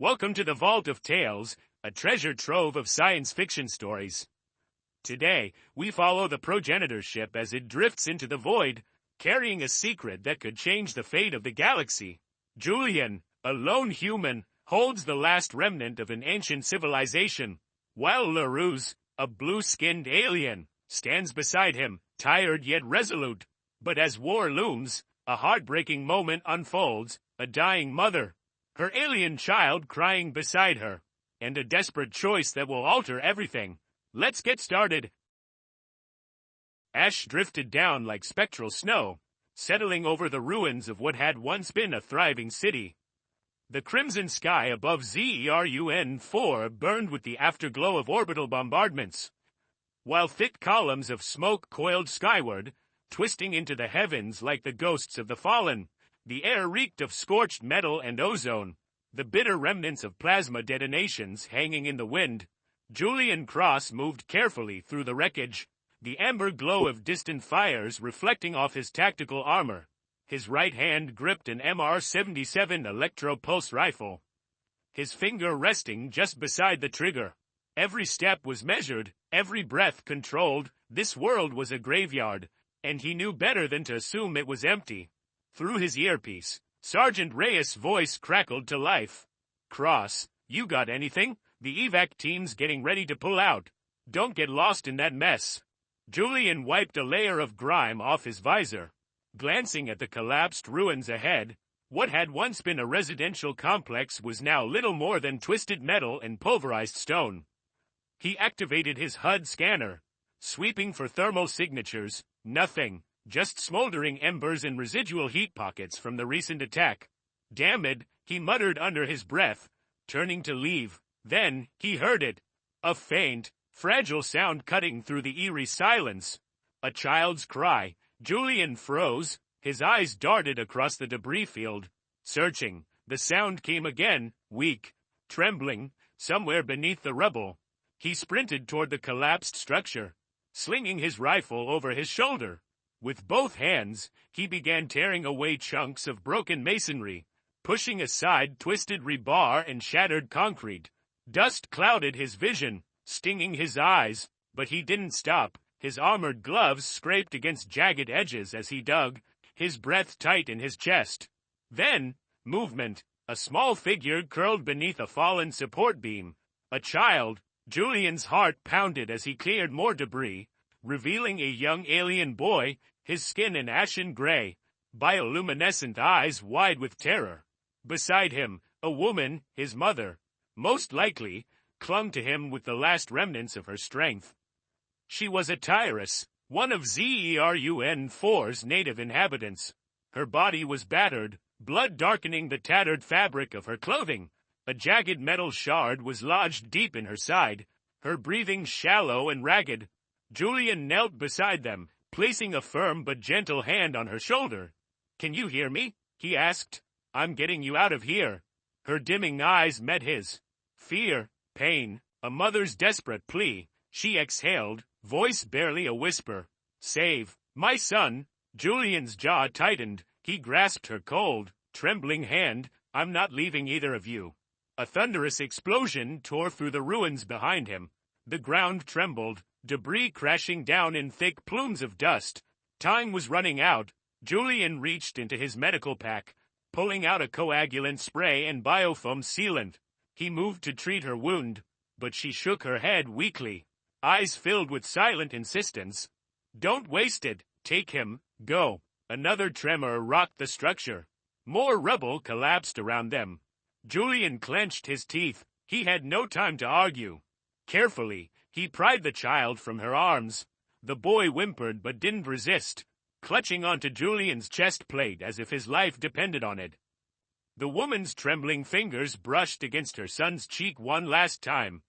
Welcome to the Vault of Tales, a treasure trove of science fiction stories. Today, we follow the Progenitor ship as it drifts into the void, carrying a secret that could change the fate of the galaxy. Julian, a lone human, holds the last remnant of an ancient civilization, while Larus, a blue-skinned alien, stands beside him, tired yet resolute. But as war looms, a heartbreaking moment unfolds, a dying mother, her alien child crying beside her, and a desperate choice that will alter everything. Let's get started. Ash drifted down like spectral snow, settling over the ruins of what had once been a thriving city. The crimson sky above ZERUN-4 burned with the afterglow of orbital bombardments, while thick columns of smoke coiled skyward, twisting into the heavens like the ghosts of the fallen. The air reeked of scorched metal and ozone, the bitter remnants of plasma detonations hanging in the wind. Julian Cross moved carefully through the wreckage, the amber glow of distant fires reflecting off his tactical armor. His right hand gripped an MR-77 electro-pulse rifle, his finger resting just beside the trigger. Every step was measured, every breath controlled. This world was a graveyard, and he knew better than to assume it was empty. Through his earpiece, Sergeant Reyes' voice crackled to life. "Cross, you got anything? The evac team's getting ready to pull out. Don't get lost in that mess." Julian wiped a layer of grime off his visor, glancing at the collapsed ruins ahead. What had once been a residential complex was now little more than twisted metal and pulverized stone. He activated his HUD scanner, sweeping for thermal signatures. Nothing. Just smoldering embers and residual heat pockets from the recent attack. "Damn it," he muttered under his breath, turning to leave. Then, he heard it. A faint, fragile sound cutting through the eerie silence. A child's cry. Julian froze, his eyes darted across the debris field. Searching, the sound came again, weak, trembling, somewhere beneath the rubble. He sprinted toward the collapsed structure, slinging his rifle over his shoulder. With both hands, he began tearing away chunks of broken masonry, pushing aside twisted rebar and shattered concrete. Dust clouded his vision, stinging his eyes, but he didn't stop. His armored gloves scraped against jagged edges as he dug, his breath tight in his chest. Then, movement. A small figure curled beneath a fallen support beam. A child. Julian's heart pounded as he cleared more debris, revealing a young alien boy, his skin an ashen gray, bioluminescent eyes wide with terror. Beside him, a woman, his mother, most likely, clung to him with the last remnants of her strength. She was a Tyrus, one of ZERUN-4's native inhabitants. Her body was battered, blood darkening the tattered fabric of her clothing. A jagged metal shard was lodged deep in her side, her breathing shallow and ragged. Julian knelt beside them, placing a firm but gentle hand on her shoulder. "Can you hear me?" he asked. "I'm getting you out of here." Her dimming eyes met his. Fear, pain, a mother's desperate plea. She exhaled, voice barely a whisper. "Save my son." Julian's jaw tightened. He grasped her cold, trembling hand. "I'm not leaving either of you." A thunderous explosion tore through the ruins behind him. The ground trembled, debris crashing down in thick plumes of dust. Time was running out. Julian reached into his medical pack, pulling out a coagulant spray and biofoam sealant. He moved to treat her wound, but she shook her head weakly, eyes filled with silent insistence. "Don't waste it. Take him. Go." Another tremor rocked the structure. More rubble collapsed around them. Julian clenched his teeth. He had no time to argue. Carefully, he pried the child from her arms. The boy whimpered but didn't resist, clutching onto Julian's chest plate as if his life depended on it. The woman's trembling fingers brushed against her son's cheek one last time.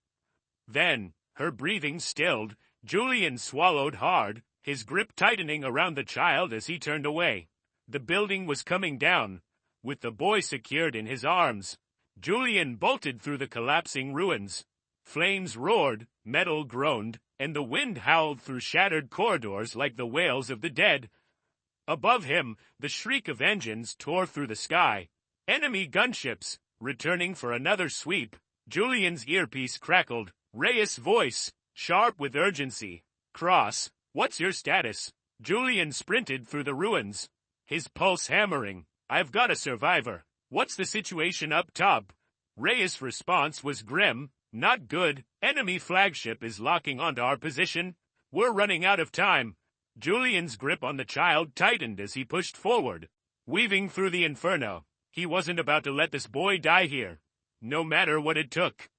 Then, her breathing stilled. Julian swallowed hard, his grip tightening around the child as he turned away. The building was coming down, with the boy secured in his arms. Julian bolted through the collapsing ruins. Flames roared, metal groaned, and the wind howled through shattered corridors like the wails of the dead. Above him, the shriek of engines tore through the sky. Enemy gunships, Returning for another sweep, Julian's earpiece crackled. Reyes' voice, sharp with urgency. Cross, what's your status? Julian sprinted through the ruins, his pulse hammering. I've got a survivor. What's the situation up top? Reyes' response was grim. Not good. Enemy flagship is locking onto our position. We're running out of time. Julian's grip on the child tightened as he pushed forward, weaving through the inferno. He wasn't about to let this boy die here, no matter what it took.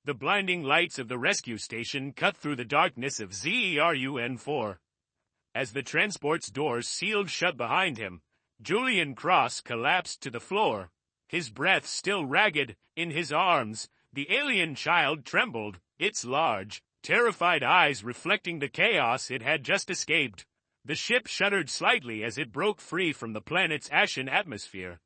The blinding lights of the rescue station cut through the darkness of ZERUN-4. As the transport's doors sealed shut behind him, Julian Cross collapsed to the floor, his breath still ragged. In his arms, the alien child trembled, its large, terrified eyes reflecting the chaos it had just escaped. The ship shuddered slightly as it broke free from the planet's ashen atmosphere.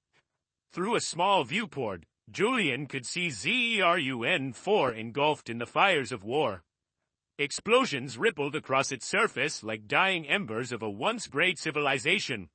Through a small viewport, Julian could see ZERUN-4 engulfed in the fires of war. Explosions rippled across its surface like dying embers of a once great civilization.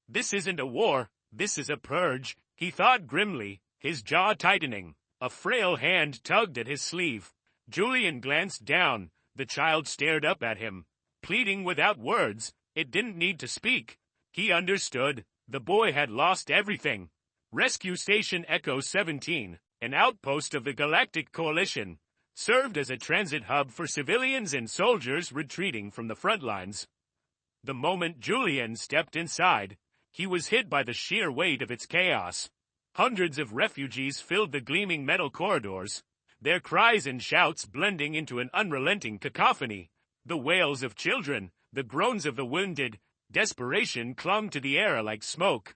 This isn't a war, this is a purge, he thought grimly, his jaw tightening. A frail hand tugged at his sleeve. Julian glanced down. The child stared up at him, pleading without words. It didn't need to speak. He understood. The boy had lost everything. Rescue Station Echo 17, an outpost of the Galactic Coalition, served as a transit hub for civilians and soldiers retreating from the front lines. The moment Julian stepped inside, he was hit by the sheer weight of its chaos. Hundreds of refugees filled the gleaming metal corridors, their cries and shouts blending into an unrelenting cacophony. The wails of children, the groans of the wounded, desperation clung to the air like smoke.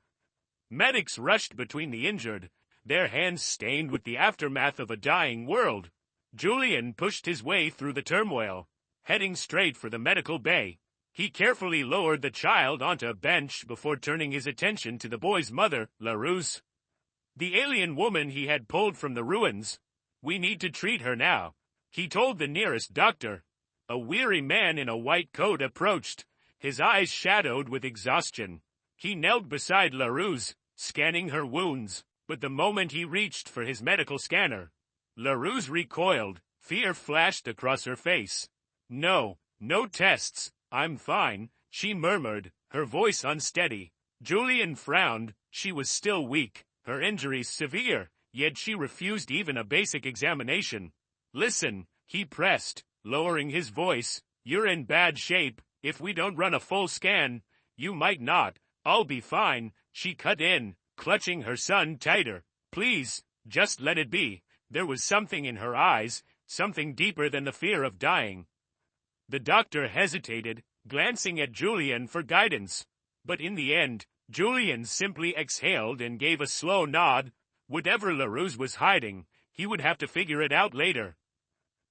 Medics rushed between the injured, their hands stained with the aftermath of a dying world. Julian pushed his way through the turmoil, heading straight for the medical bay. He carefully lowered the child onto a bench before turning his attention to the boy's mother, Larus, the alien woman he had pulled from the ruins. We need to treat her now, he told the nearest doctor. A weary man in a white coat approached, his eyes shadowed with exhaustion. He knelt beside Larus, scanning her wounds, but the moment he reached for his medical scanner, Larus recoiled. Fear flashed across her face. No tests. I'm fine, she murmured, her voice unsteady. Julian frowned. She was still weak, her injuries severe, yet she refused even a basic examination. Listen, he pressed, lowering his voice. You're in bad shape. If we don't run a full scan, you might not. I'll be fine, she cut in, clutching her son tighter. Please, just let it be. There was something in her eyes, something deeper than the fear of dying. The doctor hesitated, glancing at Julian for guidance. But in the end, Julian simply exhaled and gave a slow nod. Whatever Larus was hiding, he would have to figure it out later.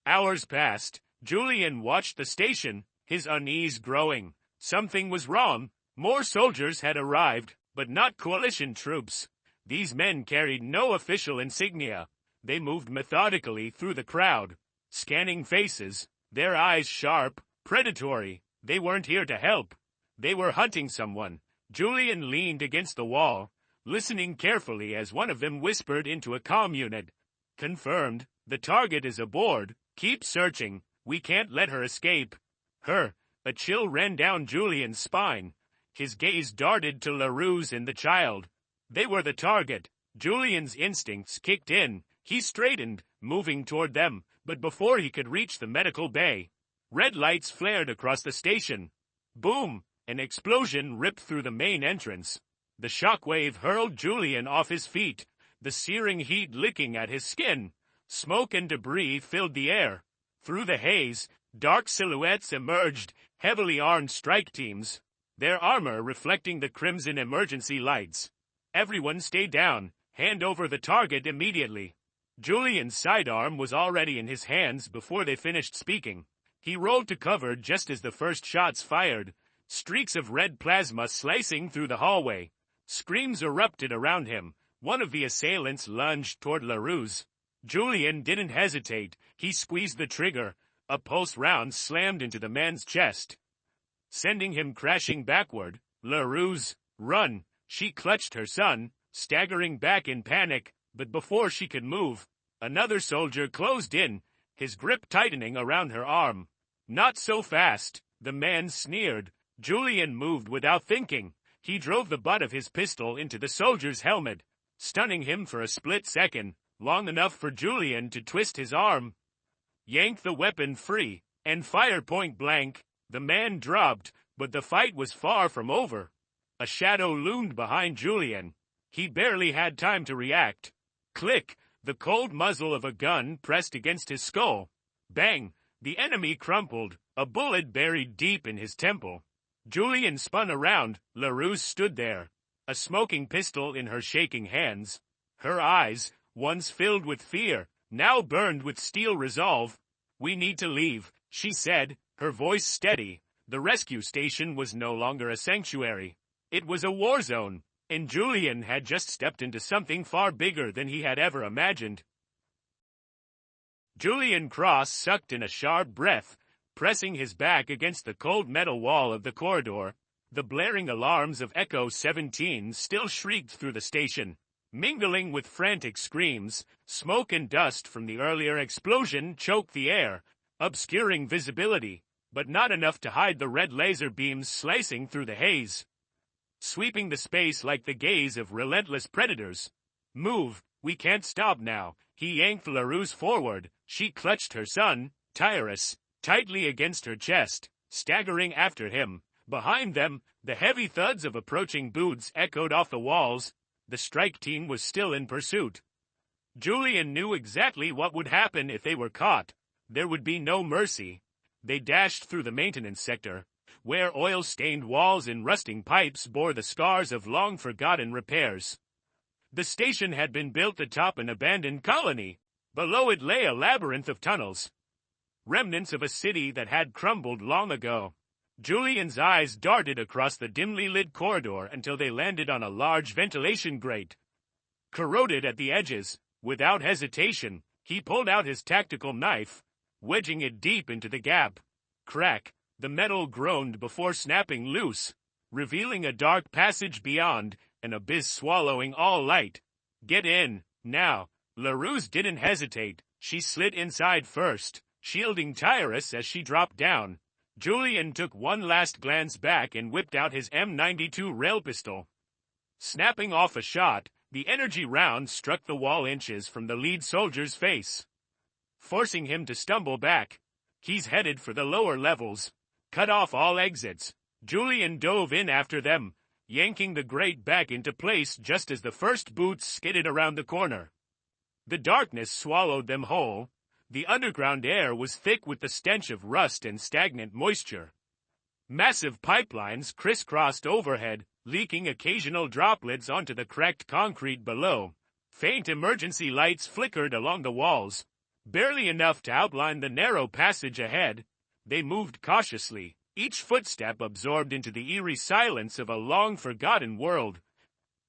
Hours passed. Julian watched the station, his unease growing. Something was wrong. More soldiers had arrived, but not coalition troops. These men carried no official insignia. They moved methodically through the crowd, scanning faces, their eyes sharp, predatory. They weren't here to help. They were hunting someone. Julian leaned against the wall, listening carefully as one of them whispered into a comm unit. Confirmed. The target is aboard. Keep searching. We can't let her escape. Her. A chill ran down Julian's spine. His gaze darted to Larus and the child. They were the target. Julian's instincts kicked in. He straightened, moving toward them, but before he could reach the medical bay, red lights flared across the station. Boom! An explosion ripped through the main entrance. The shockwave hurled Julian off his feet, the searing heat licking at his skin. Smoke and debris filled the air. Through the haze, dark silhouettes emerged, heavily armed strike teams, their armor reflecting the crimson emergency lights. Everyone stay down. Hand over the target immediately. Julian's sidearm was already in his hands before they finished speaking. He rolled to cover just as the first shots fired, streaks of red plasma slicing through the hallway. Screams erupted around him. One of the assailants lunged toward Larus. Julian didn't hesitate. He squeezed the trigger. A pulse round slammed into the man's chest, sending him crashing backward. Larus, run! She clutched her son. staggering back in panic, but before she could move, another soldier closed in, his grip tightening around her arm. "Not so fast," the man sneered. Julian moved without thinking. He drove the butt of his pistol into the soldier's helmet, stunning him for a split second, long enough for Julian to twist his arm, yank the weapon free, and fire point blank. The man dropped, but the fight was far from over. A shadow loomed behind Julian. He barely had time to react. Click! The cold muzzle of a gun pressed against his skull. Bang! The enemy crumpled, a bullet buried deep in his temple. Julian spun around. Larus stood there, a smoking pistol in her shaking hands. Her eyes, once filled with fear, now burned with steel resolve. "We need to leave," she said, her voice steady. The rescue station was no longer a sanctuary. It was a war zone, and Julian had just stepped into something far bigger than he had ever imagined. Julian Cross sucked in a sharp breath, pressing his back against the cold metal wall of the corridor. The blaring alarms of Echo 17 still shrieked through the station, mingling with frantic screams. Smoke and dust from the earlier explosion choked the air, obscuring visibility, but not enough to hide the red laser beams slicing through the haze, sweeping the space like the gaze of relentless predators. "Move, we can't stop now." He yanked Larus forward. She clutched her son, Tyrus, tightly against her chest, staggering after him. Behind them, the heavy thuds of approaching boots echoed off the walls. The strike team was still in pursuit. Julian knew exactly what would happen if they were caught. There would be no mercy. They dashed through the maintenance sector, where oil-stained walls and rusting pipes bore the scars of long-forgotten repairs. The station had been built atop an abandoned colony. Below it lay a labyrinth of tunnels, remnants of a city that had crumbled long ago. Julian's eyes darted across the dimly lit corridor until they landed on a large ventilation grate, corroded at the edges. Without hesitation, he pulled out his tactical knife, wedging it deep into the gap. Crack! The metal groaned before snapping loose, revealing a dark passage beyond, an abyss swallowing all light. "Get in, now!" Larus didn't hesitate. She slid inside first, shielding Tyrus as she dropped down. Julian took one last glance back and whipped out his M92 rail pistol. Snapping off a shot, the energy round struck the wall inches from the lead soldier's face, forcing him to stumble back. He's headed for the lower levels. Cut off all exits. Julian dove in after them, yanking the grate back into place just as the first boots skidded around the corner. The darkness swallowed them whole. The underground air was thick with the stench of rust and stagnant moisture. Massive pipelines crisscrossed overhead, leaking occasional droplets onto the cracked concrete below. Faint emergency lights flickered along the walls, barely enough to outline the narrow passage ahead. They moved cautiously, each footstep absorbed into the eerie silence of a long-forgotten world.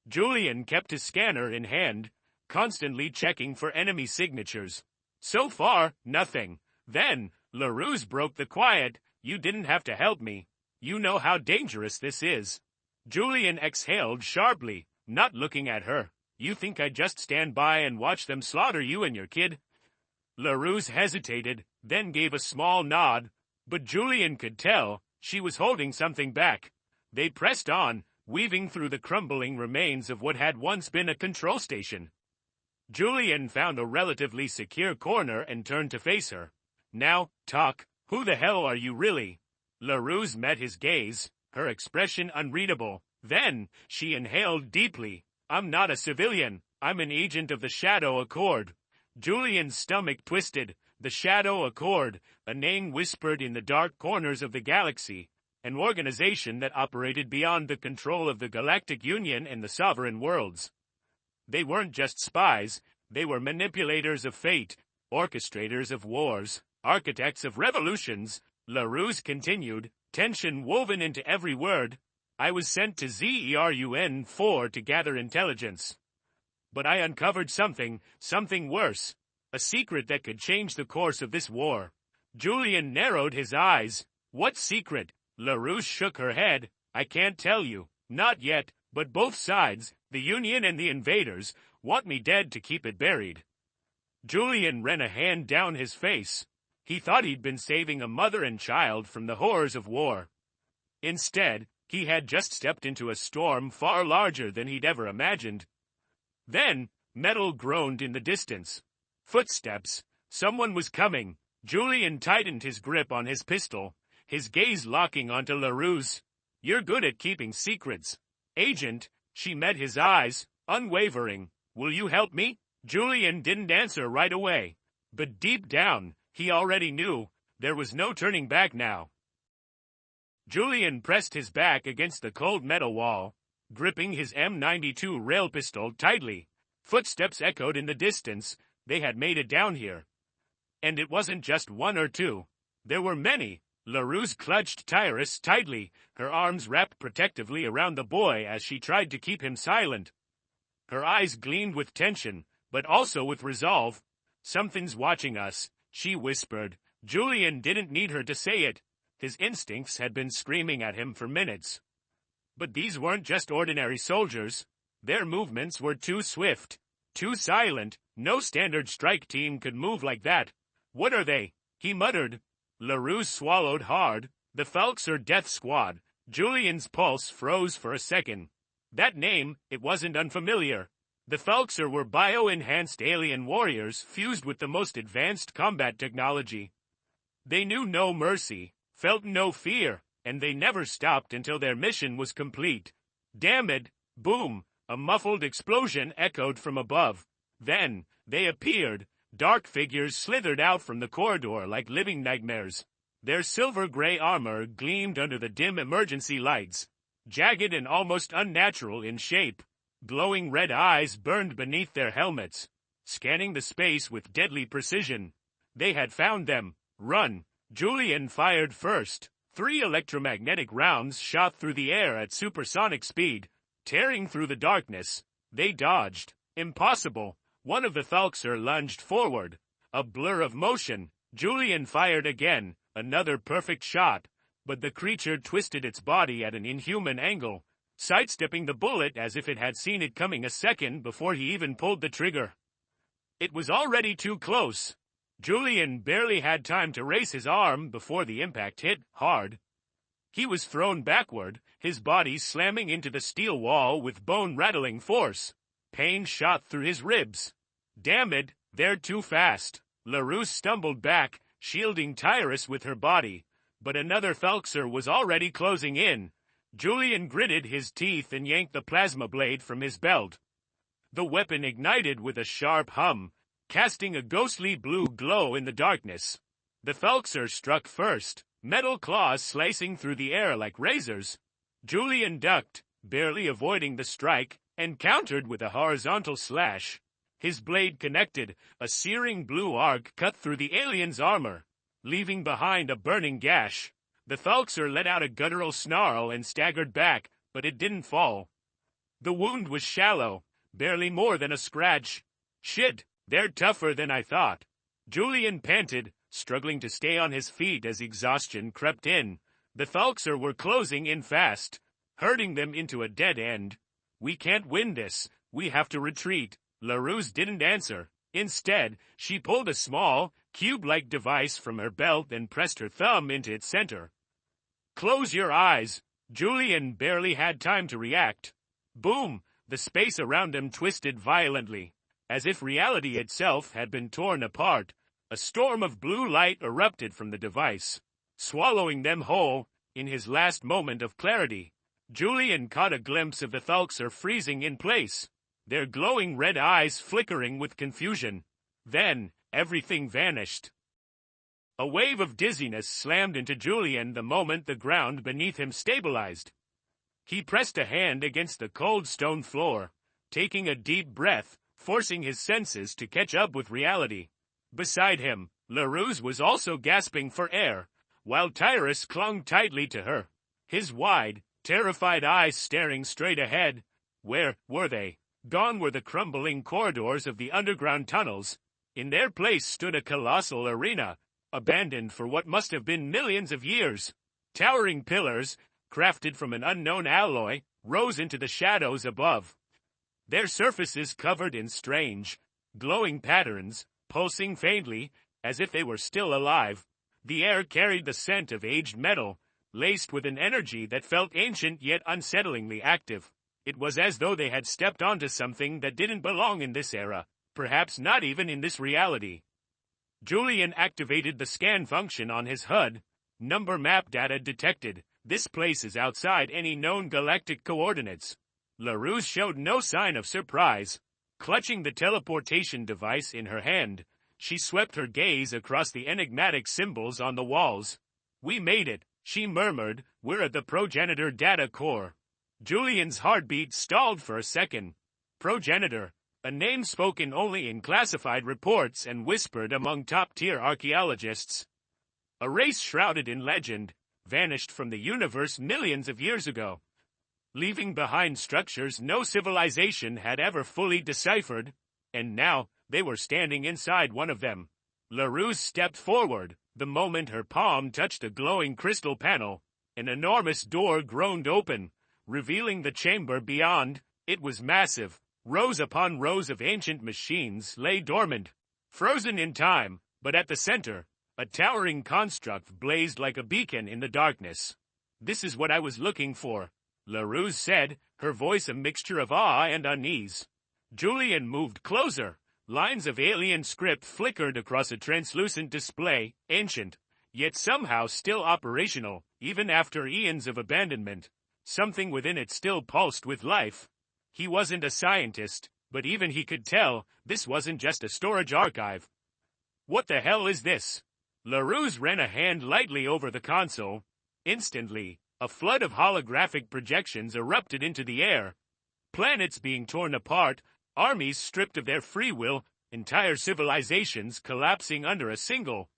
Julian kept his scanner in hand, constantly checking for enemy signatures. So far, nothing. Then, Larus broke the quiet. "You didn't have to help me. You know how dangerous this is." Julian exhaled sharply, not looking at her. "You think I'd just stand by and watch them slaughter you and your kid?" Larus hesitated, then gave a small nod, but Julian could tell she was holding something back. They pressed on, weaving through the crumbling remains of what had once been a control station. Julian found a relatively secure corner and turned to face her. "Now, talk. Who the hell are you really?" Larus met his gaze, her expression unreadable. Then, she inhaled deeply. "I'm not a civilian. I'm an agent of the Shadow Accord." Julian's stomach twisted. The Shadow Accord, a name whispered in the dark corners of the galaxy, an organization that operated beyond the control of the Galactic Union and the Sovereign Worlds. They weren't just spies, they were manipulators of fate, orchestrators of wars, architects of revolutions. Larus continued, tension woven into every word. "I was sent to ZERUN-4 to gather intelligence. But I uncovered something worse. A secret that could change the course of this war." Julian narrowed his eyes. "What secret?" Larus shook her head. "I can't tell you. Not yet. But both sides, the Union and the invaders, want me dead to keep it buried. Julian ran a hand down his face. He thought he'd been saving a mother and child from the horrors of war. Instead, he had just stepped into a storm far larger than he'd ever imagined. Then, metal groaned in the distance. Footsteps. Someone was coming. Julian tightened his grip on his pistol, his gaze locking onto Larus. "You're good at keeping secrets, Agent." She met his eyes, unwavering. "Will you help me?" Julian didn't answer right away, but deep down, he already knew there was no turning back now. Julian pressed his back against the cold metal wall, gripping his M92 rail pistol tightly. Footsteps echoed in the distance. They had made it down here. And it wasn't just one or two. There were many. Larus clutched Tyrus tightly, her arms wrapped protectively around the boy as she tried to keep him silent. Her eyes gleamed with tension, but also with resolve. "Something's watching us," she whispered. Julian didn't need her to say it. His instincts had been screaming at him for minutes. But these weren't just ordinary soldiers. Their movements were too swift, too silent. No standard strike team could move like that. "What are they?" he muttered. Larus swallowed hard. "The Falxer Death Squad." Julian's pulse froze for a second. That name, it wasn't unfamiliar. The Falxer were bio-enhanced alien warriors fused with the most advanced combat technology. They knew no mercy, felt no fear, and they never stopped until their mission was complete. "Damn it!" Boom! A muffled explosion echoed from above. Then, they appeared. Dark figures slithered out from the corridor like living nightmares. Their silver-gray armor gleamed under the dim emergency lights, jagged and almost unnatural in shape. Glowing red eyes burned beneath their helmets, scanning the space with deadly precision. They had found them. "Run!" Julian fired first. 3 electromagnetic rounds shot through the air at supersonic speed, tearing through the darkness. They dodged. Impossible. One of the Falxer lunged forward. A blur of motion. Julian fired again, another perfect shot, but the creature twisted its body at an inhuman angle, sidestepping the bullet as if it had seen it coming a second before he even pulled the trigger. It was already too close. Julian barely had time to raise his arm before the impact hit hard. He was thrown backward, his body slamming into the steel wall with bone-rattling force. Pain shot through his ribs. "Damn it, they're too fast." Larus stumbled back, shielding Tyrus with her body, but another Falxer was already closing in. Julian gritted his teeth and yanked the plasma blade from his belt. The weapon ignited with a sharp hum, casting a ghostly blue glow in the darkness. The Falxer struck first, metal claws slicing through the air like razors. Julian ducked, barely avoiding the strike, and countered with a horizontal slash. His blade connected, a searing blue arc cut through the alien's armor, leaving behind a burning gash. The Falxer let out a guttural snarl and staggered back, but it didn't fall. The wound was shallow, barely more than a scratch. "Shit, they're tougher than I thought." Julian panted, struggling to stay on his feet as exhaustion crept in. The Falxer were closing in fast, herding them into a dead end. "We can't win this. We have to retreat." Larus didn't answer. Instead, she pulled a small, cube-like device from her belt and pressed her thumb into its center. "Close your eyes." Julian barely had time to react. Boom! The space around him twisted violently, as if reality itself had been torn apart. A storm of blue light erupted from the device, swallowing them whole. In his last moment of clarity, Julian caught a glimpse of the Falxer freezing in place, their glowing red eyes flickering with confusion. Then, everything vanished. A wave of dizziness slammed into Julian the moment the ground beneath him stabilized. He pressed a hand against the cold stone floor, taking a deep breath, forcing his senses to catch up with reality. Beside him, Larus was also gasping for air, while Tyrus clung tightly to her, his wide, terrified eyes staring straight ahead. Where were they? Gone were the crumbling corridors of the underground tunnels. In their place stood a colossal arena, abandoned for what must have been millions of years. Towering pillars, crafted from an unknown alloy, rose into the shadows above, their surfaces covered in strange, glowing patterns, pulsing faintly, as if they were still alive. The air carried the scent of aged metal, laced with an energy that felt ancient yet unsettlingly active. It was as though they had stepped onto something that didn't belong in this era, perhaps not even in this reality. Julian activated the scan function on his HUD. Number map data detected. This place is outside any known galactic coordinates. Larus showed no sign of surprise. Clutching the teleportation device in her hand, she swept her gaze across the enigmatic symbols on the walls. "We made it," she murmured. "We're at the Progenitor data core." Julian's heartbeat stalled for a second. Progenitor, a name spoken only in classified reports and whispered among top-tier archaeologists. A race shrouded in legend, vanished from the universe millions of years ago, leaving behind structures no civilization had ever fully deciphered, and now they were standing inside one of them. Larus stepped forward. The moment her palm touched a glowing crystal panel, an enormous door groaned open, revealing the chamber beyond. It was massive. Rows upon rows of ancient machines lay dormant, frozen in time, but at the center, a towering construct blazed like a beacon in the darkness. "This is what I was looking for," Larus said, her voice a mixture of awe and unease. Julian moved closer. Lines of alien script flickered across a translucent display, ancient, yet somehow still operational, even after eons of abandonment. Something within it still pulsed with life. He wasn't a scientist, but even he could tell this wasn't just a storage archive. "What the hell is this?" Larus ran a hand lightly over the console. Instantly, a flood of holographic projections erupted into the air. Planets being torn apart, armies stripped of their free will, entire civilizations collapsing under a single,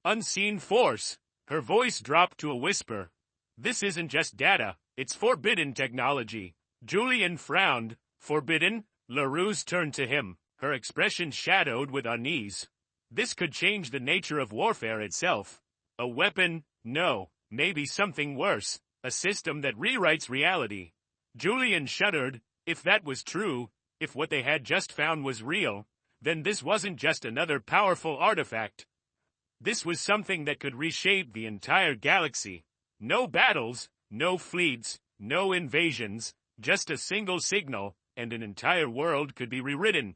unseen force. Her voice dropped to a whisper. "This isn't just data, it's forbidden technology." Julian frowned. "Forbidden?" Larus turned to him, her expression shadowed with unease. "This could change the nature of warfare itself. A weapon? No. Maybe something worse. A system that rewrites reality." Julian shuddered. If that was true, if what they had just found was real, then this wasn't just another powerful artifact. This was something that could reshape the entire galaxy. No battles, no fleets, no invasions, just a single signal, and an entire world could be rewritten.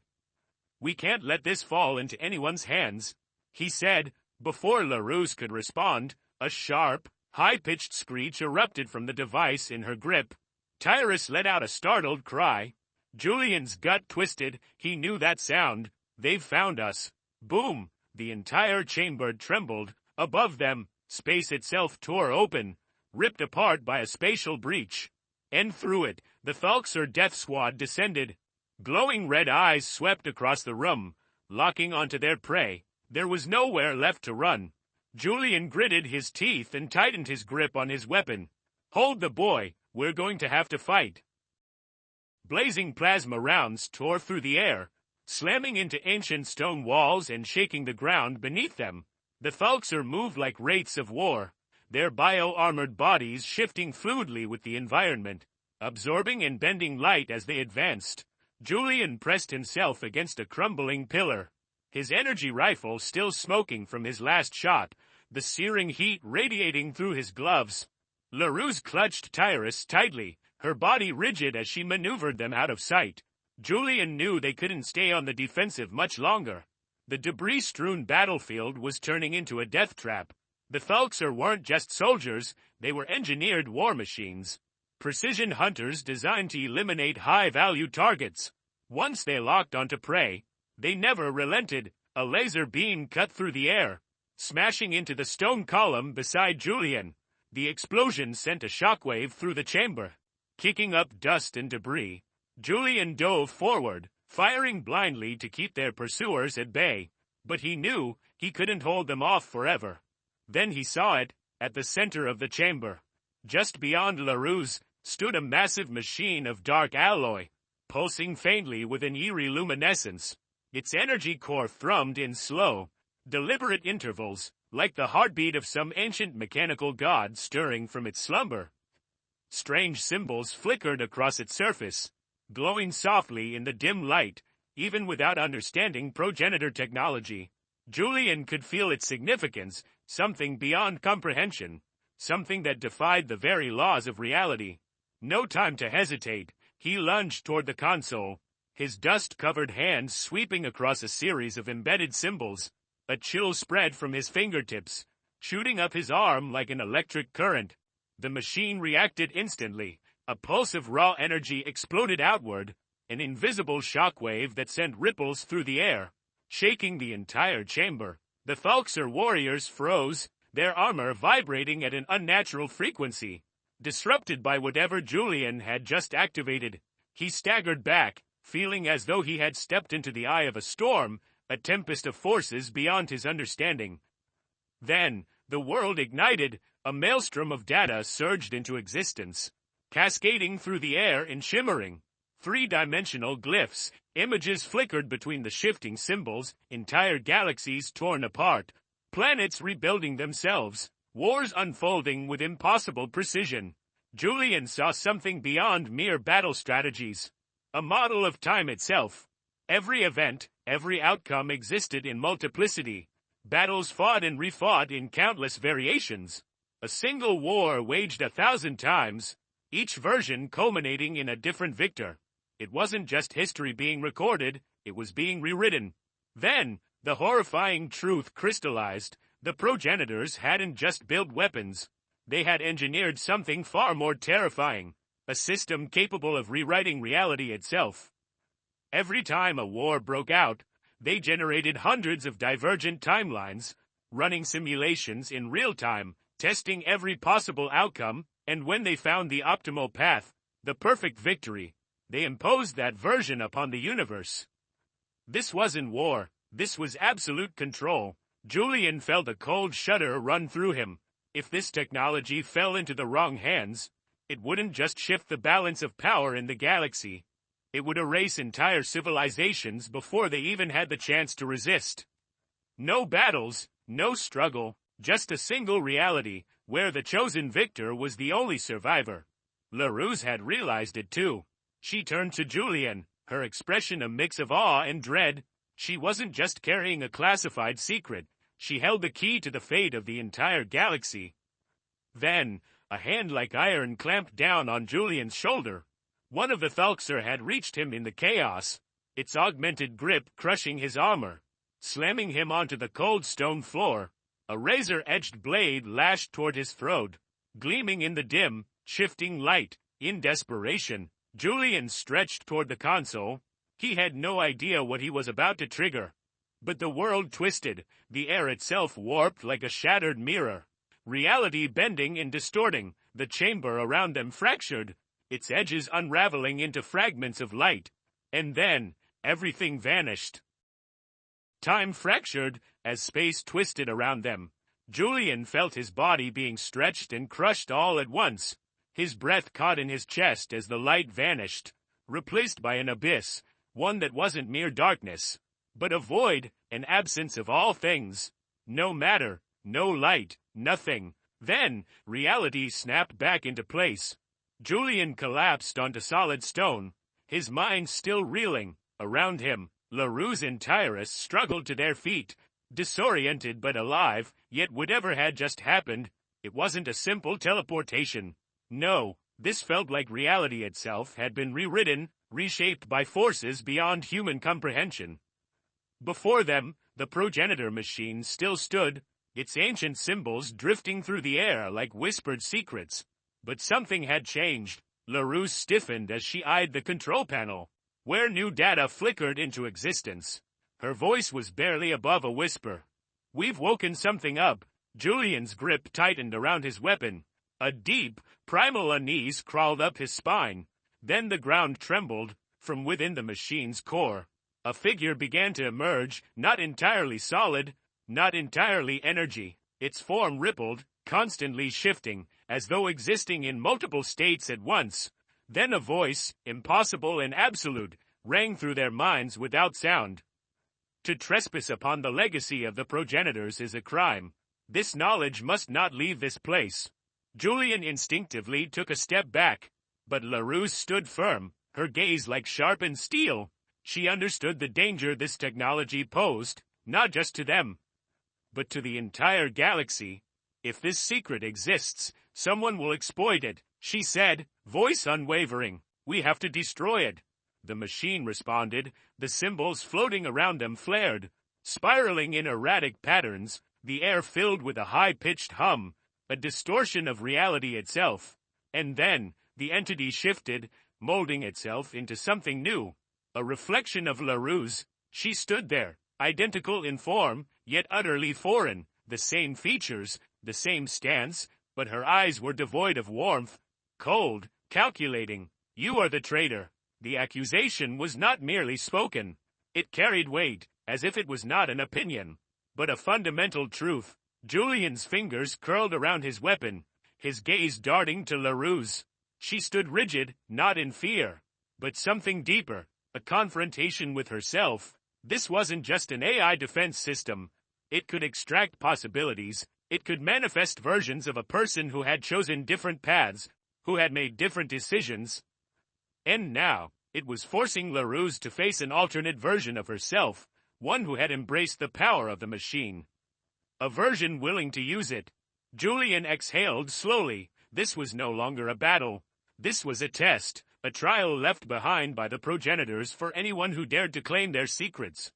"We can't let this fall into anyone's hands," he said. Before Larus could respond, a sharp, high-pitched screech erupted from the device in her grip. Tyrus let out a startled cry. Julian's gut twisted. He knew that sound. "They've found us." Boom! The entire chamber trembled. Above them, space itself tore open, ripped apart by a spatial breach. And through it, the Thalxor death squad descended. Glowing red eyes swept across the room, locking onto their prey. There was nowhere left to run. Julian gritted his teeth and tightened his grip on his weapon. "Hold the boy, we're going to have to fight." Blazing plasma rounds tore through the air, slamming into ancient stone walls and shaking the ground beneath them. The Thalxor moved like wraiths of war, their bio-armored bodies shifting fluidly with the environment, absorbing and bending light as they advanced. Julian pressed himself against a crumbling pillar, his energy rifle still smoking from his last shot, the searing heat radiating through his gloves. Larus clutched Tyrus tightly, her body rigid as she maneuvered them out of sight. Julian knew they couldn't stay on the defensive much longer. The debris-strewn battlefield was turning into a death trap. The Thalxor weren't just soldiers, they were engineered war machines. Precision hunters designed to eliminate high-value targets. Once they locked onto prey, they never relented. A laser beam cut through the air, smashing into the stone column beside Julian. The explosion sent a shockwave through the chamber, kicking up dust and debris. Julian dove forward, firing blindly to keep their pursuers at bay. But he knew he couldn't hold them off forever. Then he saw it, at the center of the chamber. Just beyond Larus stood a massive machine of dark alloy, pulsing faintly with an eerie luminescence. Its energy core thrummed in slow, deliberate intervals, like the heartbeat of some ancient mechanical god stirring from its slumber. Strange symbols flickered across its surface, glowing softly in the dim light. Even without understanding progenitor technology, Julian could feel its significance, something beyond comprehension, something that defied the very laws of reality. No time to hesitate, he lunged toward the console, his dust-covered hands sweeping across a series of embedded symbols. A chill spread from his fingertips, shooting up his arm like an electric current. The machine reacted instantly. A pulse of raw energy exploded outward, an invisible shockwave that sent ripples through the air, shaking the entire chamber. The Thalxer warriors froze, their armor vibrating at an unnatural frequency. Disrupted by whatever Julian had just activated, he staggered back, feeling as though he had stepped into the eye of a storm, a tempest of forces beyond his understanding. Then, the world ignited, a maelstrom of data surged into existence, cascading through the air in shimmering, three-dimensional glyphs. Images flickered between the shifting symbols, entire galaxies torn apart, planets rebuilding themselves, wars unfolding with impossible precision. Julian saw something beyond mere battle strategies, a model of time itself. Every event, every outcome existed in multiplicity, battles fought and refought in countless variations. A single war waged 1,000 times, each version culminating in a different victor. It wasn't just history being recorded, it was being rewritten. Then, the horrifying truth crystallized. The progenitors hadn't just built weapons. They had engineered something far more terrifying, a system capable of rewriting reality itself. Every time a war broke out, they generated hundreds of divergent timelines, running simulations in real time, testing every possible outcome, and when they found the optimal path, the perfect victory, they imposed that version upon the universe. This wasn't war, this was absolute control. Julian felt a cold shudder run through him. If this technology fell into the wrong hands, it wouldn't just shift the balance of power in the galaxy. It would erase entire civilizations before they even had the chance to resist. No battles, no struggle, just a single reality, where the chosen victor was the only survivor. Larus had realized it too. She turned to Julian, her expression a mix of awe and dread. She wasn't just carrying a classified secret, she held the key to the fate of the entire galaxy. Then, a hand like iron clamped down on Julian's shoulder. One of the Thalxer had reached him in the chaos, its augmented grip crushing his armor, slamming him onto the cold stone floor. A razor-edged blade lashed toward his throat, gleaming in the dim, shifting light. In desperation, Julian stretched toward the console. He had no idea what he was about to trigger. But the world twisted, the air itself warped like a shattered mirror. Reality bending and distorting, the chamber around them fractured, its edges unraveling into fragments of light. And then, everything vanished. Time fractured, as space twisted around them. Julian felt his body being stretched and crushed all at once. His breath caught in his chest as the light vanished, replaced by an abyss, one that wasn't mere darkness, but a void, an absence of all things. No matter, no light, nothing. Then, reality snapped back into place. Julian collapsed onto solid stone, his mind still reeling. Around him, Larus and Tyrus struggled to their feet, disoriented but alive. Yet whatever had just happened, it wasn't a simple teleportation. No, this felt like reality itself had been rewritten, reshaped by forces beyond human comprehension. Before them, the progenitor machine still stood, its ancient symbols drifting through the air like whispered secrets. But something had changed. Larus stiffened as she eyed the control panel, where new data flickered into existence. Her voice was barely above a whisper. "We've woken something up." Julian's grip tightened around his weapon. A deep, primal unease crawled up his spine. Then the ground trembled. From within the machine's core, a figure began to emerge, not entirely solid, not entirely energy. Its form rippled, constantly shifting, as though existing in multiple states at once. Then a voice, impossible and absolute, rang through their minds without sound. To trespass upon the legacy of the progenitors is a crime. This knowledge must not leave this place. Julian instinctively took a step back, but Larus stood firm, her gaze like sharpened steel. She understood the danger this technology posed, not just to them, but to the entire galaxy. If this secret exists, someone will exploit it, she said, voice unwavering. We have to destroy it. The machine responded, the symbols floating around them flared, spiraling in erratic patterns, the air filled with a high-pitched hum, a distortion of reality itself. And then, the entity shifted, molding itself into something new, a reflection of Larus. She stood there, identical in form, yet utterly foreign, the same features, the same stance, but her eyes were devoid of warmth, cold, calculating. You are the traitor. The accusation was not merely spoken. It carried weight, as if it was not an opinion, but a fundamental truth. Julian's fingers curled around his weapon, his gaze darting to Larus. She stood rigid, not in fear, but something deeper, a confrontation with herself. This wasn't just an AI defense system. It could extract possibilities. It could manifest versions of a person who had chosen different paths, who had made different decisions. And now, it was forcing Larus to face an alternate version of herself, one who had embraced the power of the machine. A version willing to use it. Julian exhaled slowly. This was no longer a battle. This was a test, a trial left behind by the progenitors for anyone who dared to claim their secrets.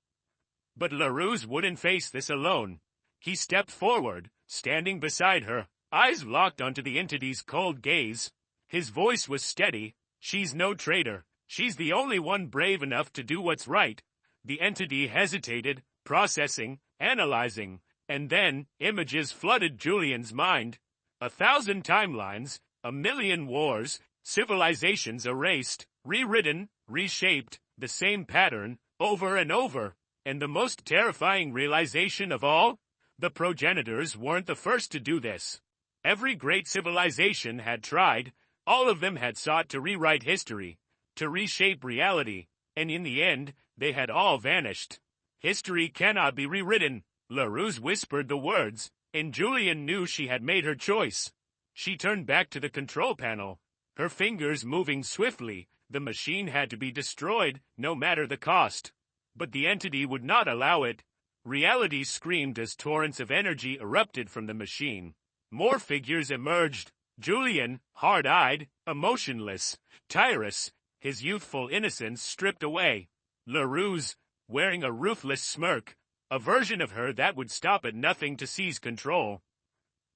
But Larus wouldn't face this alone. He stepped forward, standing beside her, eyes locked onto the entity's cold gaze. His voice was steady. She's no traitor. She's the only one brave enough to do what's right. The entity hesitated, processing, analyzing, and then images flooded Julian's mind. 1,000 timelines, 1,000,000 wars, civilizations erased, rewritten, reshaped, the same pattern, over and over. And the most terrifying realization of all? The progenitors weren't the first to do this. Every great civilization had tried. All of them had sought to rewrite history, to reshape reality, and in the end, they had all vanished. History cannot be rewritten. Larus whispered the words, and Julian knew she had made her choice. She turned back to the control panel, her fingers moving swiftly. The machine had to be destroyed, no matter the cost. But the entity would not allow it. Reality screamed as torrents of energy erupted from the machine. More figures emerged. Julian, hard-eyed, emotionless, tireless, his youthful innocence stripped away. Larus, wearing a ruthless smirk, a version of her that would stop at nothing to seize control.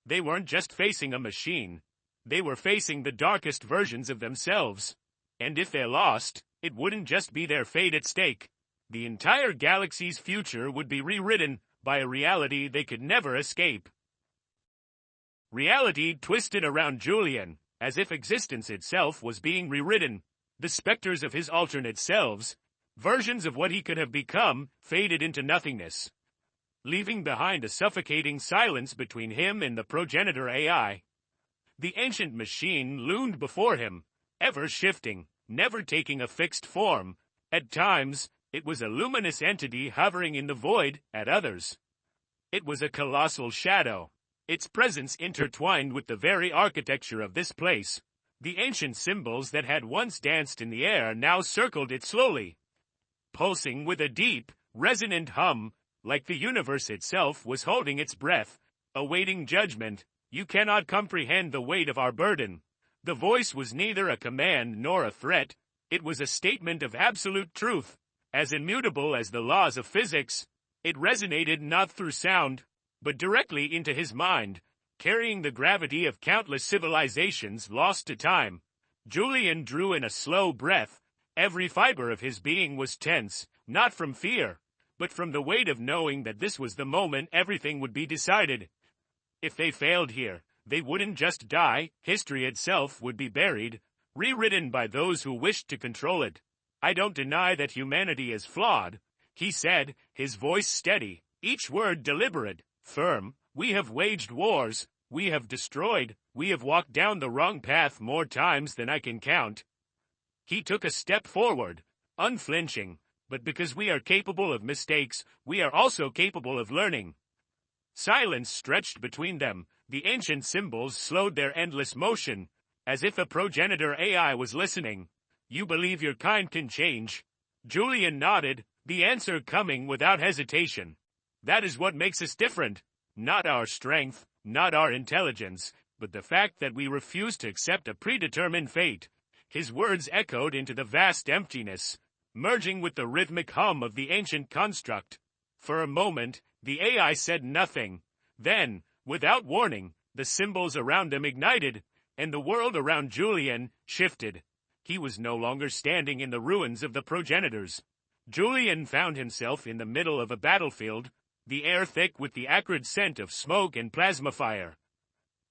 They weren't just facing a machine. They were facing the darkest versions of themselves. And if they lost, it wouldn't just be their fate at stake. The entire galaxy's future would be rewritten by a reality they could never escape. Reality twisted around Julian, as if existence itself was being rewritten. The specters of his alternate selves, versions of what he could have become, faded into nothingness, leaving behind a suffocating silence between him and the progenitor AI. The ancient machine loomed before him, ever shifting, never taking a fixed form. At times, it was a luminous entity hovering in the void. At others, it was a colossal shadow, its presence intertwined with the very architecture of this place. The ancient symbols that had once danced in the air now circled it slowly, pulsing with a deep, resonant hum, like the universe itself was holding its breath, awaiting judgment. You cannot comprehend the weight of our burden. The voice was neither a command nor a threat. It was a statement of absolute truth, as immutable as the laws of physics. It resonated not through sound, but directly into his mind, carrying the gravity of countless civilizations lost to time. Julian drew in a slow breath. Every fiber of his being was tense, not from fear, but from the weight of knowing that this was the moment everything would be decided. If they failed here, they wouldn't just die. History itself would be buried, rewritten by those who wished to control it. I don't deny that humanity is flawed, he said, his voice steady, each word deliberate, firm. We have waged wars, we have destroyed, we have walked down the wrong path more times than I can count. He took a step forward, unflinching, but because we are capable of mistakes, we are also capable of learning. Silence stretched between them, The ancient symbols slowed their endless motion, as if a progenitor AI was listening. You believe your kind can change? Julian nodded, the answer coming without hesitation. That is what makes us different. Not our strength, not our intelligence, but the fact that we refuse to accept a predetermined fate. His words echoed into the vast emptiness, merging with the rhythmic hum of the ancient construct. For a moment, the AI said nothing. Then, without warning, the symbols around him ignited, and the world around Julian shifted. He was no longer standing in the ruins of the progenitors. Julian found himself in the middle of a battlefield, the air thick with the acrid scent of smoke and plasma fire.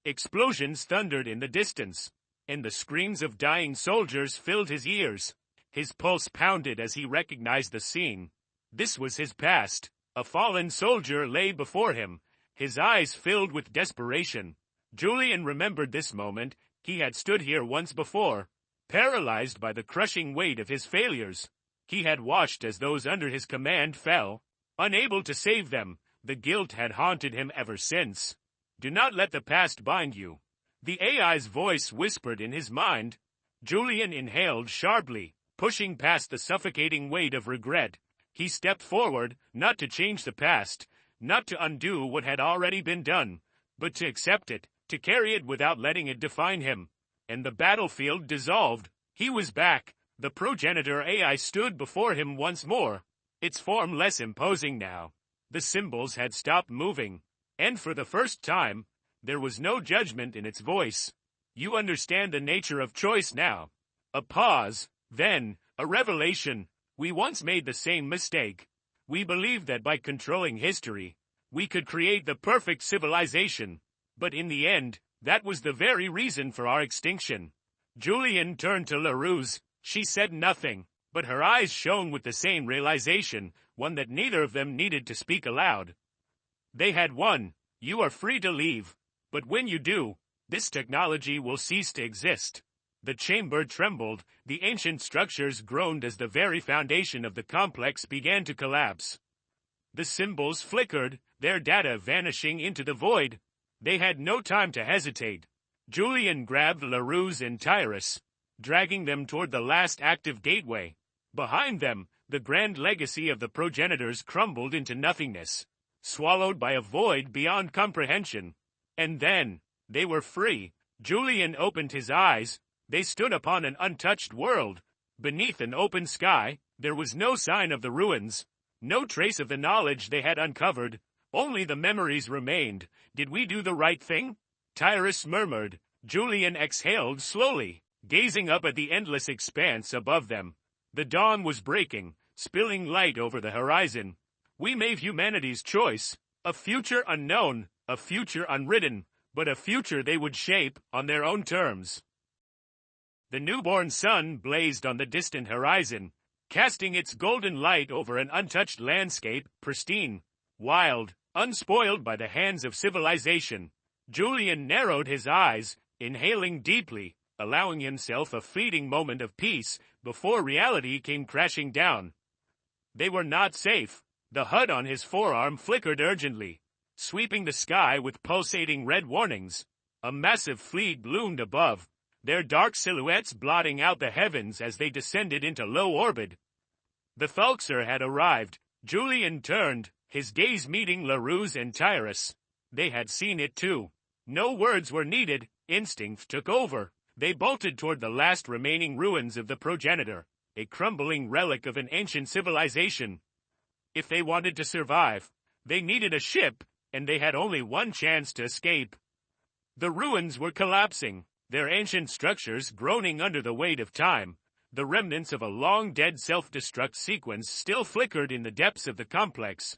Explosions thundered in the distance, and the screams of dying soldiers filled his ears. His pulse pounded as he recognized the scene. This was his past. A fallen soldier lay before him, his eyes filled with desperation. Julian remembered this moment. He had stood here once before, paralyzed by the crushing weight of his failures. He had watched as those under his command fell, unable to save them. The guilt had haunted him ever since. Do not let the past bind you. The AI's voice whispered in his mind. Julian inhaled sharply, pushing past the suffocating weight of regret. He stepped forward, not to change the past, not to undo what had already been done, but to accept it, to carry it without letting it define him. And the battlefield dissolved. He was back. The progenitor AI stood before him once more, its form less imposing now. The symbols had stopped moving, and for the first time, there was no judgment in its voice. You understand the nature of choice now. A pause, then, a revelation. We once made the same mistake. We believed that by controlling history, we could create the perfect civilization. But in the end, that was the very reason for our extinction. Julian turned to Larus. She said nothing, but her eyes shone with the same realization, one that neither of them needed to speak aloud. They had won. You are free to leave. But when you do, this technology will cease to exist. The chamber trembled, the ancient structures groaned as the very foundation of the complex began to collapse. The symbols flickered, their data vanishing into the void. They had no time to hesitate. Julian grabbed Larus and Tyrus, dragging them toward the last active gateway. Behind them, the grand legacy of the progenitors crumbled into nothingness, swallowed by a void beyond comprehension. And then, they were free. Julian opened his eyes. They stood upon an untouched world. Beneath an open sky, there was no sign of the ruins, no trace of the knowledge they had uncovered. Only the memories remained. Did we do the right thing? Tyrus murmured. Julian exhaled slowly, gazing up at the endless expanse above them. The dawn was breaking, spilling light over the horizon. We made humanity's choice, a future unknown, a future unwritten, but a future they would shape on their own terms. The newborn sun blazed on the distant horizon, casting its golden light over an untouched landscape, pristine, wild, unspoiled by the hands of civilization. Julian narrowed his eyes, inhaling deeply, allowing himself a fleeting moment of peace before reality came crashing down. They were not safe. The HUD on his forearm flickered urgently, sweeping the sky with pulsating red warnings. A massive fleet loomed above, their dark silhouettes blotting out the heavens as they descended into low orbit. The Thulxer had arrived. Julian turned, his gaze meeting Larus and Tyrus. They had seen it too. No words were needed. Instinct took over. They bolted toward the last remaining ruins of the progenitor, a crumbling relic of an ancient civilization. If they wanted to survive, they needed a ship, and they had only one chance to escape. The ruins were collapsing, their ancient structures groaning under the weight of time. The remnants of a long-dead self-destruct sequence still flickered in the depths of the complex.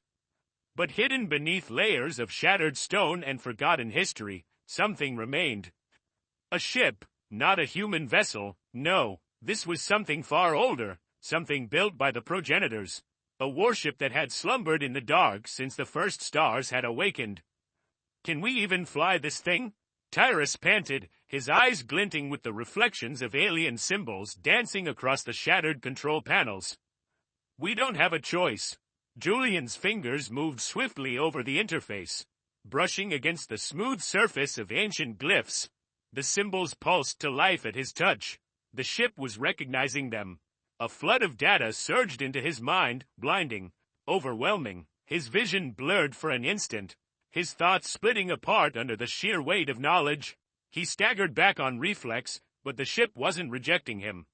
But hidden beneath layers of shattered stone and forgotten history, something remained. A ship, not a human vessel. No, this was something far older, something built by the progenitors. A warship that had slumbered in the dark since the first stars had awakened. Can we even fly this thing? Tyrus panted, his eyes glinting with the reflections of alien symbols dancing across the shattered control panels. We don't have a choice. Julian's fingers moved swiftly over the interface. brushing against the smooth surface of ancient glyphs. The symbols pulsed to life at his touch. The ship was recognizing them. A flood of data surged into his mind, blinding, overwhelming. His vision blurred for an instant, his thoughts splitting apart under the sheer weight of knowledge. He staggered back on reflex, but the ship wasn't rejecting him.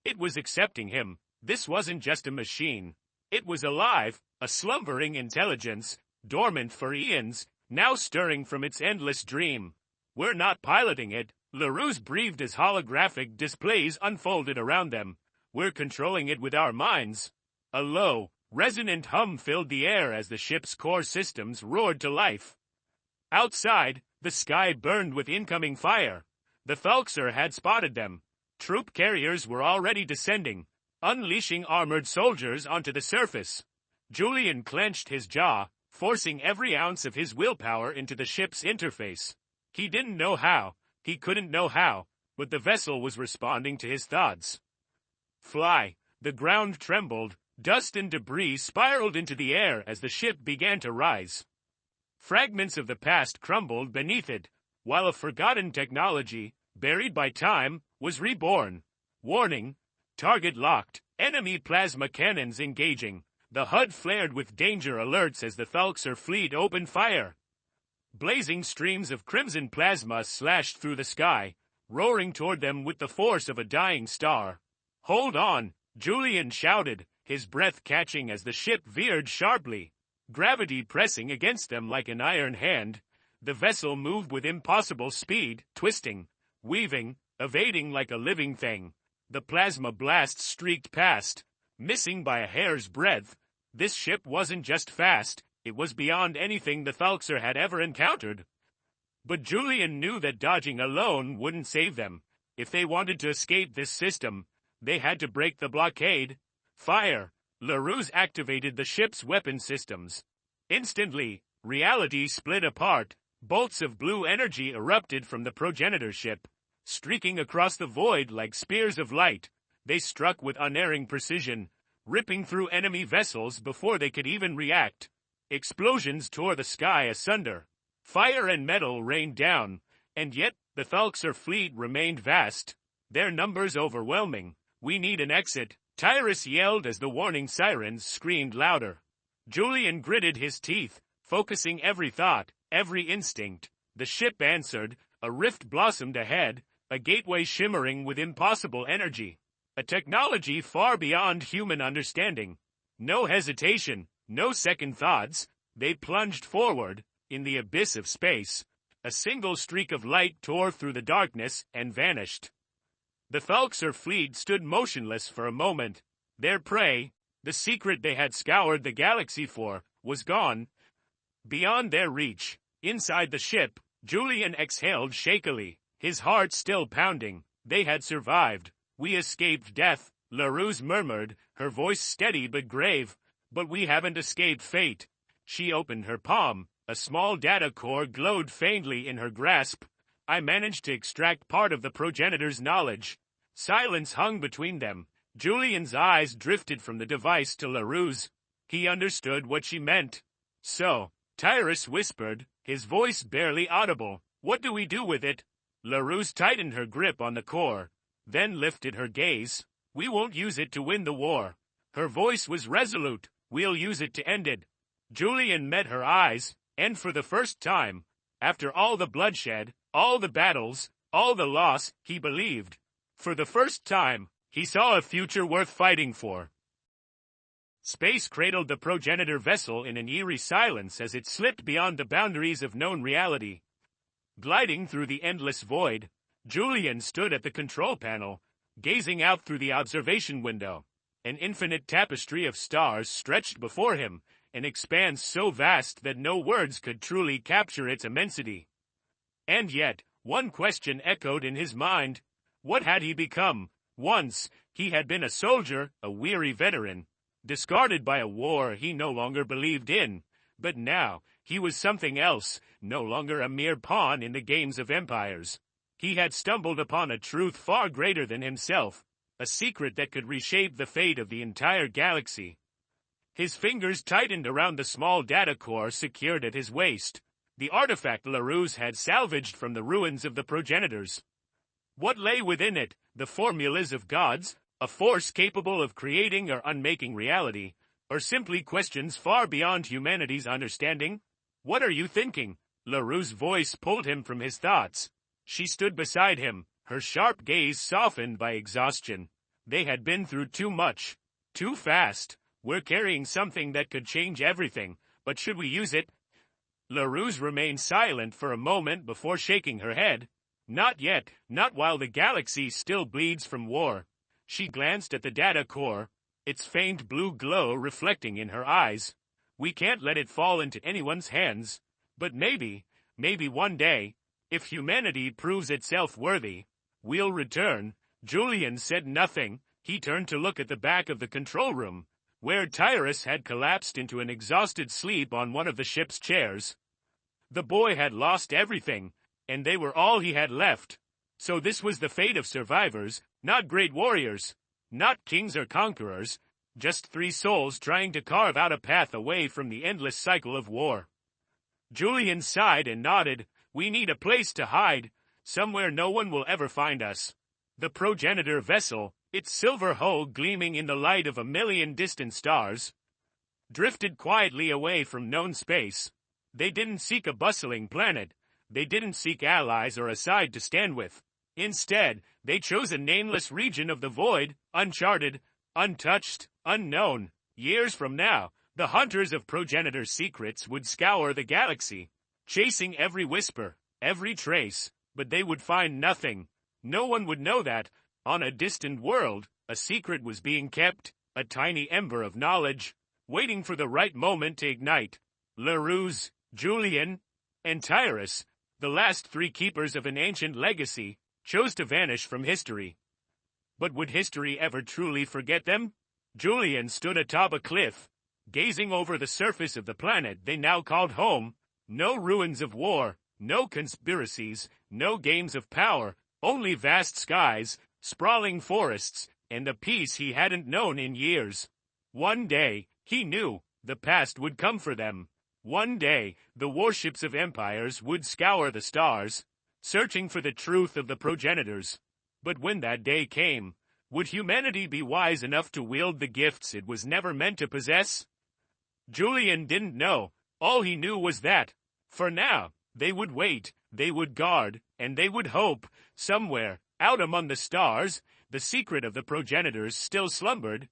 It was accepting him. This wasn't just a machine. It was alive, a slumbering intelligence, dormant for eons, now stirring from its endless dream. We're not piloting it, Larus breathed as holographic displays unfolded around them. We're controlling it with our minds. A low, resonant hum filled the air as the ship's core systems roared to life. Outside, the sky burned with incoming fire. The Thalxer had spotted them. Troop carriers were already descending, unleashing armored soldiers onto the surface. Julian clenched his jaw, forcing every ounce of his willpower into the ship's interface. He didn't know how, he couldn't know how, but the vessel was responding to his thoughts. Fly. The ground trembled, dust and debris spiraled into the air as the ship began to rise. Fragments of the past crumbled beneath it, while a forgotten technology, buried by time, was reborn. Warning. Target locked. Enemy plasma cannons engaging. The HUD flared with danger alerts as the Thalxer fleet opened fire. Blazing streams of crimson plasma slashed through the sky, roaring toward them with the force of a dying star. Hold on, Julian shouted, his breath catching as the ship veered sharply. Gravity pressing against them like an iron hand, the vessel moved with impossible speed, twisting, weaving, evading like a living thing. The plasma blasts streaked past, missing by a hair's breadth. This ship wasn't just fast, it was beyond anything the Thalxer had ever encountered. But Julian knew that dodging alone wouldn't save them. If they wanted to escape this system, they had to break the blockade. Fire! Larus activated the ship's weapon systems. Instantly, reality split apart. Bolts of blue energy erupted from the Progenitor ship. Streaking across the void like spears of light, they struck with unerring precision, ripping through enemy vessels before they could even react. Explosions tore the sky asunder. Fire and metal rained down, and yet the Thalxer fleet remained vast, their numbers overwhelming. We need an exit, Tyrus yelled as the warning sirens screamed louder. Julian gritted his teeth, focusing every thought, every instinct. The ship answered, a rift blossomed ahead, a gateway shimmering with impossible energy. A technology far beyond human understanding. No hesitation, no second thoughts, they plunged forward, in the abyss of space. A single streak of light tore through the darkness and vanished. The Thalxer fleet stood motionless for a moment. Their prey, the secret they had scoured the galaxy for, was gone. Beyond their reach, inside the ship, Julian exhaled shakily, his heart still pounding. They had survived. We escaped death, Larus murmured, her voice steady but grave. But we haven't escaped fate. She opened her palm. A small data core glowed faintly in her grasp. I managed to extract part of the Progenitor's knowledge. Silence hung between them. Julian's eyes drifted from the device to Larus. He understood what she meant. So, Tyrus whispered, his voice barely audible. What do we do with it? Larus tightened her grip on the core, then lifted her gaze. We won't use it to win the war. Her voice was resolute. We'll use it to end it. Julian met her eyes, and for the first time, after all the bloodshed, all the battles, all the loss, he believed. For the first time, he saw a future worth fighting for. Space cradled the Progenitor vessel in an eerie silence as it slipped beyond the boundaries of known reality. Gliding through the endless void, Julian stood at the control panel, gazing out through the observation window. An infinite tapestry of stars stretched before him, an expanse so vast that no words could truly capture its immensity. And yet, one question echoed in his mind. What had he become? Once, he had been a soldier, a weary veteran, discarded by a war he no longer believed in. But now, he was something else, no longer a mere pawn in the games of empires. He had stumbled upon a truth far greater than himself, a secret that could reshape the fate of the entire galaxy. His fingers tightened around the small data core secured at his waist. the artifact Larus had salvaged from the ruins of the progenitors. What lay within it? The formulas of gods, a force capable of creating or unmaking reality, or simply questions far beyond humanity's understanding? What are you thinking? Larus' voice pulled him from his thoughts. She stood beside him, her sharp gaze softened by exhaustion. They had been through too much. Too fast. We're carrying something that could change everything, but should we use it? Larus remained silent for a moment before shaking her head. Not yet, not while the galaxy still bleeds from war. She glanced at the data core, its faint blue glow reflecting in her eyes. We can't let it fall into anyone's hands. But maybe one day, if humanity proves itself worthy, we'll return. Julian said nothing. He turned to look at the back of the control room, where Tyrus had collapsed into an exhausted sleep on one of the ship's chairs. The boy had lost everything, and they were all he had left. So this was the fate of survivors, not great warriors, not kings or conquerors, just 3 souls trying to carve out a path away from the endless cycle of war. Julian sighed and nodded. We need a place to hide, somewhere no one will ever find us. The Progenitor vessel, its silver hull gleaming in the light of 1,000,000 distant stars, drifted quietly away from known space. They didn't seek a bustling planet. They didn't seek allies or a side to stand with. Instead, they chose a nameless region of the void, uncharted, untouched, unknown. Years from now, the hunters of Progenitor's secrets would scour the galaxy, chasing every whisper, every trace, but they would find nothing. No one would know that, on a distant world, a secret was being kept, a tiny ember of knowledge, waiting for the right moment to ignite. Larus, Julian, and Tyrus, the last 3 keepers of an ancient legacy, chose to vanish from history. But would history ever truly forget them? Julian stood atop a cliff, gazing over the surface of the planet they now called home. No ruins of war, no conspiracies, no games of power, only vast skies, sprawling forests, and a peace he hadn't known in years. One day, he knew, the past would come for them. One day, the warships of empires would scour the stars, searching for the truth of the progenitors. But when that day came, would humanity be wise enough to wield the gifts it was never meant to possess? Julian didn't know. All he knew was that, for now, they would wait, they would guard, and they would hope. Somewhere, out among the stars, the secret of the progenitors still slumbered,